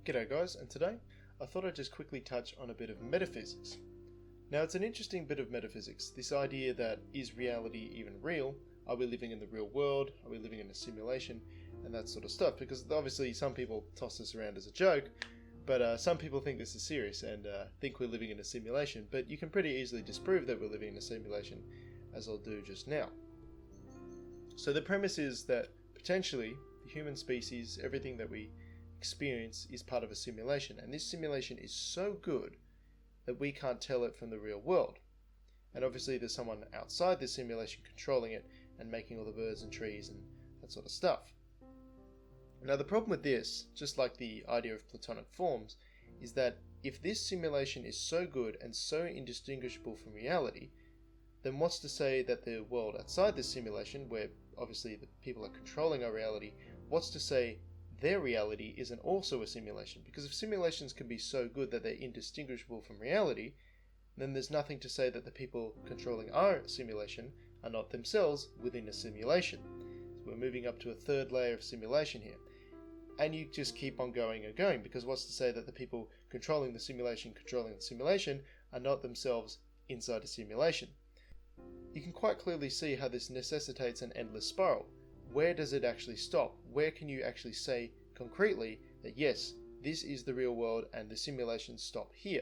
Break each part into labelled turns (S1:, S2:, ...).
S1: G'day guys, and today I thought I'd just quickly touch on a bit of metaphysics. Now it's an interesting bit of metaphysics, this idea that is reality even real? Are we living in the real world? Are we living in a simulation? And that sort of stuff, because obviously some people toss this around as a joke, but some people think this is serious and think we're living in a simulation, but you can pretty easily disprove that we're living in a simulation, as I'll do just now. So the premise is that potentially the human species, everything that we experience is part of a simulation, and this simulation is so good that we can't tell it from the real world. And obviously there's someone outside this simulation controlling it and making all the birds and trees and that sort of stuff. Now the problem with this, just like the idea of Platonic forms, is that if this simulation is so good and so indistinguishable from reality, then what's to say that the world outside this simulation, where obviously the people are controlling our reality, what's to say their reality isn't also a simulation? Because if simulations can be so good that they're indistinguishable from reality, then there's nothing to say that the people controlling our simulation are not themselves within a simulation. So we're moving up to a third layer of simulation here. And you just keep on going and going, because what's to say that the people controlling the simulation are not themselves inside a simulation? You can quite clearly see how this necessitates an endless spiral. Where does it actually stop? Where can you actually say concretely that yes, this is the real world and the simulations stop here?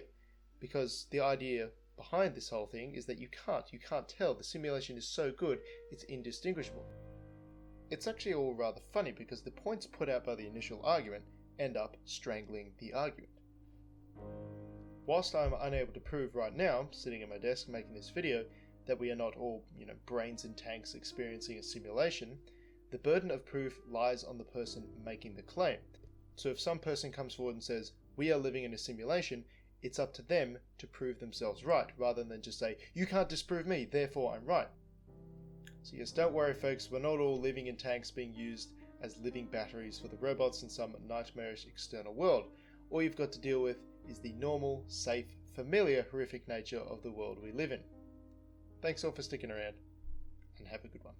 S1: Because the idea behind this whole thing is that you can't tell. The simulation is so good, it's indistinguishable. It's actually all rather funny because the points put out by the initial argument end up strangling the argument. Whilst I'm unable to prove right now, sitting at my desk making this video, that we are not all, brains in tanks experiencing a simulation, the burden of proof lies on the person making the claim. So if some person comes forward and says, we are living in a simulation, it's up to them to prove themselves right, rather than just say, you can't disprove me, therefore I'm right. So yes, don't worry folks, we're not all living in tanks being used as living batteries for the robots in some nightmarish external world. All you've got to deal with is the normal, safe, familiar, horrific nature of the world we live in. Thanks all for sticking around, and have a good one.